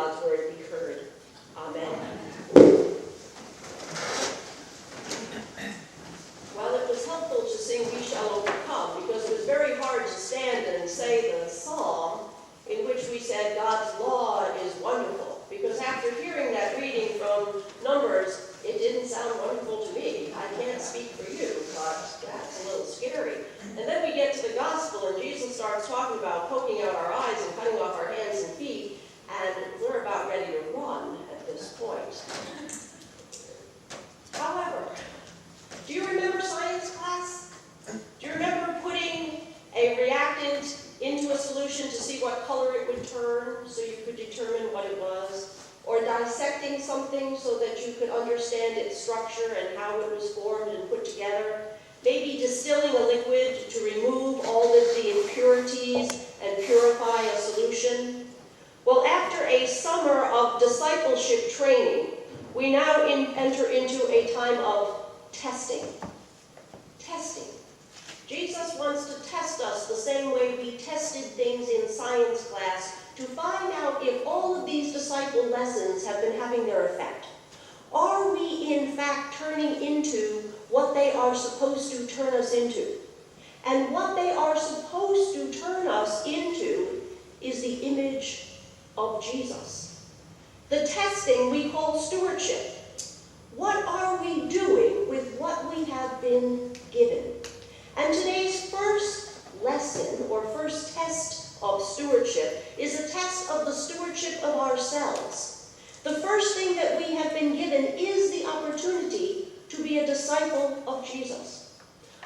God's word be heard. Amen. Well, it was helpful to sing We Shall Overcome, because it was very hard to stand and say the psalm in which we said God's law is wonderful. Because after hearing that reading from Numbers, it didn't sound wonderful to me. I can't speak for you, but that's a little scary. And then we get to the gospel, and Jesus starts talking about poking out our eyes and cutting off our hands and feet, and we're about ready to run at this point. However, do you remember science class? Do you remember putting a reactant into a solution to see what color it would turn so you could determine what it was? Or dissecting something so that you could understand its structure and how it was formed and put together? Maybe distilling a liquid to remove all of the impurities and purify a solution? Well, after a summer of discipleship training, we now enter into a time of testing. Testing. Jesus wants to test us the same way we tested things in science class to find out if all of these disciple lessons have been having their effect. Are we, in fact, turning into what they are supposed to turn us into? And what they are supposed to turn us into is the image of Jesus. The testing we call stewardship. What are we doing with what we have been given? And today's first lesson, or first test of stewardship, is a test of the stewardship of ourselves. The first thing that we have been given is the opportunity to be a disciple of Jesus.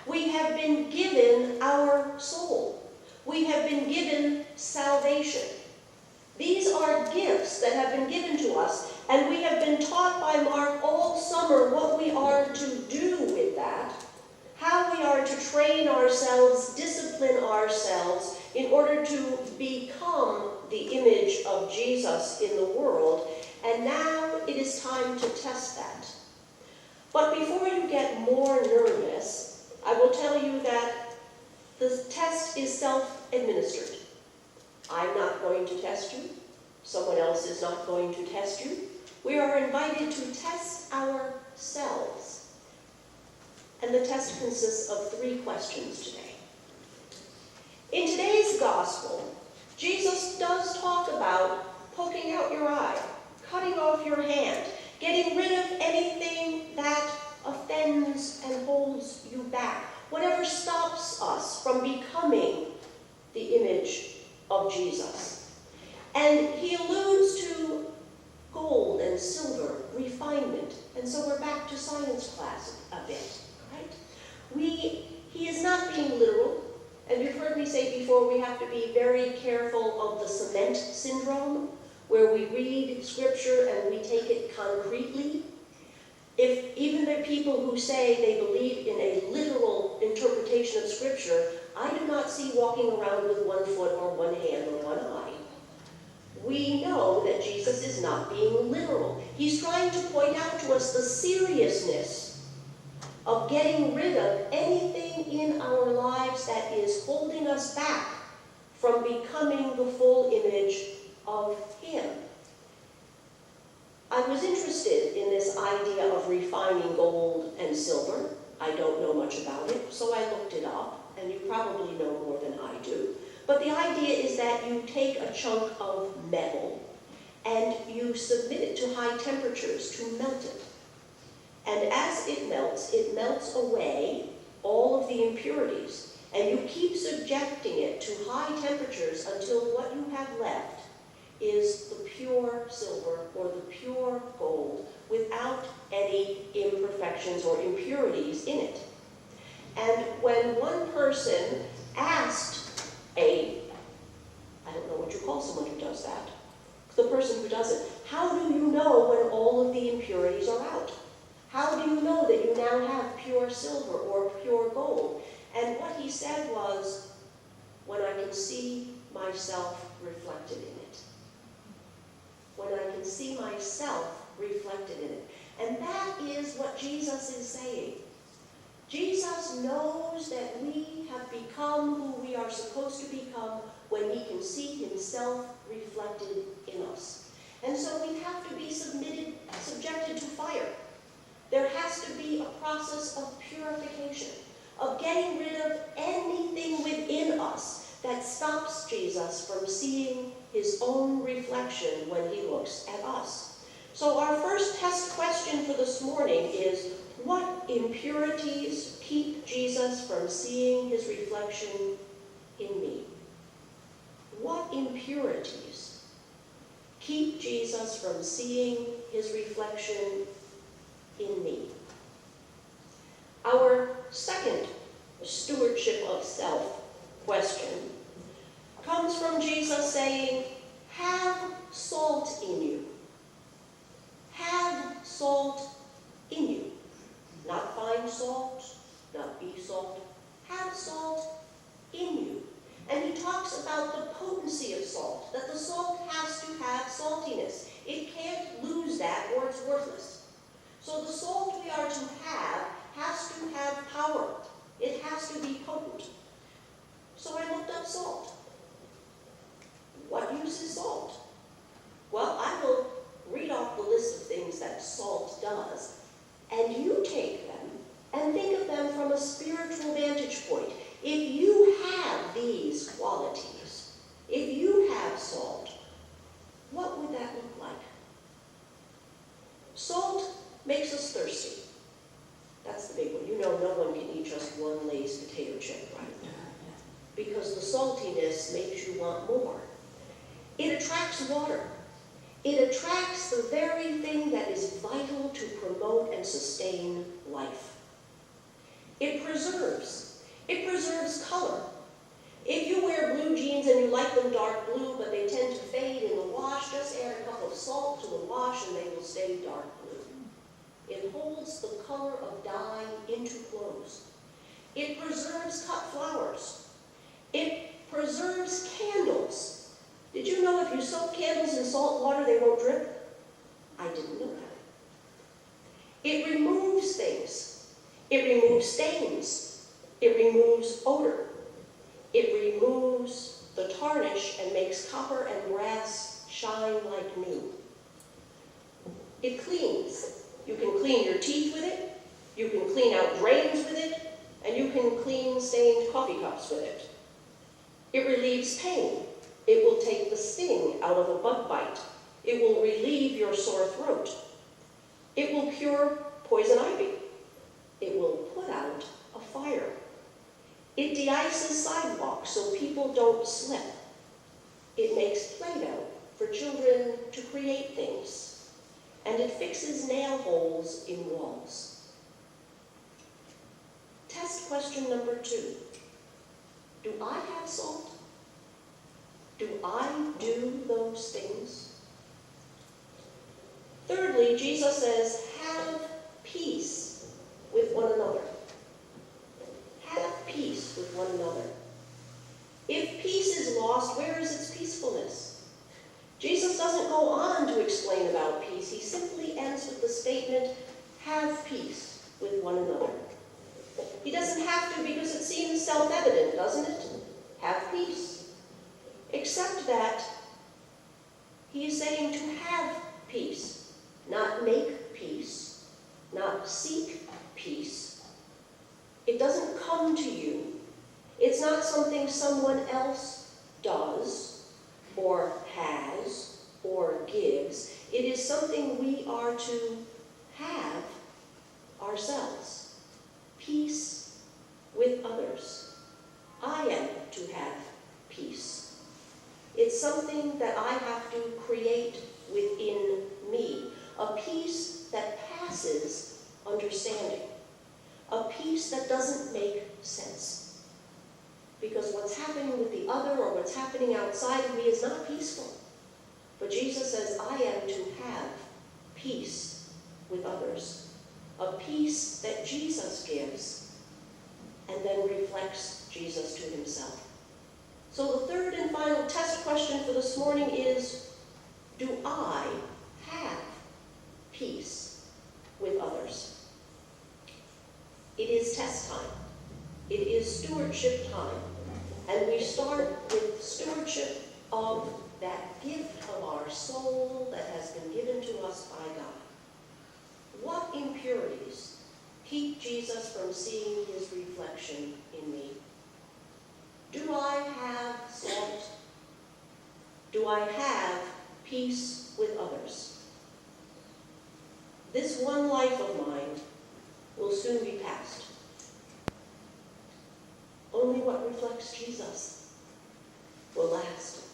We have been given our soul. We have been given salvation. These are gifts that have been given to us, and we have been taught by Mark all summer what we are to do with that, how we are to train ourselves, discipline ourselves in order to become the image of Jesus in the world. And now it is time to test that. But before you get more nervous, I will tell you that the test is self-administered. I'm not going to test you. Someone else is not going to test you. We are invited to test ourselves. And the test consists of 3 questions today. In today's gospel, Jesus does talk about poking out your eye, cutting off your hand, getting rid of anything that offends and holds you back, whatever stops us from becoming the image of Jesus. And he alludes to gold and silver, refinement, and so we're back to science class a bit. He is not being literal, and you've heard me say before, we have to be very careful of the cement syndrome, where we read scripture and we take it concretely. If even the people who say they believe in a literal interpretation of scripture, I do not see walking around with 1 foot or 1 hand or 1 eye. We know that Jesus is not being literal. He's trying to point out to us the seriousness of getting rid of anything in our lives that is holding us back from becoming the full image of him. I was interested in this idea of refining gold and silver. I don't know much about it, so I looked it up, and you probably know more than I do. But the idea is that you take a chunk of metal and you submit it to high temperatures to melt it. And as it melts away all of the impurities, and you keep subjecting it to high temperatures until what you have left is the pure silver or the pure gold without any imperfections or impurities in it. And when one person asked I don't know what you call someone who does that, the person who does it, how do you know when all of the impurities are out? How do you know that you now have pure silver or pure gold? And what he said was, when I can see myself reflected in it. When I can see myself reflected in it. And that is what Jesus is saying. Jesus knows that we have become who we are supposed to become when he can see himself reflected in us. And so we have to be subjected to fire. There has to be a process of purification, of getting rid of anything within us that stops Jesus from seeing his own reflection when he looks at us. So our first test question for this morning is, what impurities keep Jesus from seeing his reflection in me? What impurities keep Jesus from seeing his reflection in me? Our second stewardship of self question comes from Jesus saying, have salt in you. Have salt in you. Not fine salt, not be salt. Have salt in you. And he talks about the potency of salt, that the salt has to have saltiness. It can't lose that or it's worthless. So the salt we are to have has to have power. It has to be potent. So I looked up salt. What use is salt? Well, I will read off the list of things that salt does, and you take them and think of them from a spiritual vantage point. If you have these qualities, if you have salt, what would that look like? Salt makes us thirsty. That's the big one. You know, no one can eat just one Lay's potato chip, right? Because the saltiness makes you want more. It attracts water. It attracts the very thing that is vital to promote and sustain life. It preserves. It preserves color. If you wear blue jeans and you like them dark blue, but they tend to fade in the wash, just add a cup of salt to the wash and they will stay dark blue. It holds the color of dye into clothes. It preserves cut flowers. It preserves candles. Did you know if you soak candles in salt water, they won't drip? I didn't know that. It removes things. It removes stains. It removes odor. It removes the tarnish and makes copper and brass shine like new. It cleans. You can clean your teeth with it. You can clean out drains with it. And you can clean stained coffee cups with it. It relieves pain. It will take the sting out of a bug bite. It will relieve your sore throat. It will cure poison ivy. It will put out a fire. It de-ices sidewalks so people don't slip. It makes Play-Doh for children to create things. And it fixes nail holes in walls. Test question number 2. Do I have salt? Do I do those things? Thirdly, Jesus says, have peace with one another. Have peace with one another. If peace is lost, where is its peacefulness? Jesus doesn't go on to explain about peace. He simply ends with the statement, have peace with one another. He doesn't have to because it seems self-evident, doesn't it? Have peace. Except that he is saying to have peace, not make peace, not seek peace. It doesn't come to you. It's not something someone else does or has or gives. It is something we are to have ourselves. Peace with others. I am to have peace. It's something that I have to create within me. A peace that passes understanding. A peace that doesn't make sense. Because what's happening with the other or what's happening outside of me is not peaceful. But Jesus says, I am to have peace with others. A peace that Jesus gives and then reflects Jesus to himself. So the third and final test question for this morning is, do I have peace with others? It is test time. It is stewardship time. And we start with stewardship of that gift of our soul that has been given to us by God. What impurities keep Jesus from seeing his reflection in me? Do I have salt? Do I have peace with others? This one life of mine will soon be past. Only what reflects Jesus will last.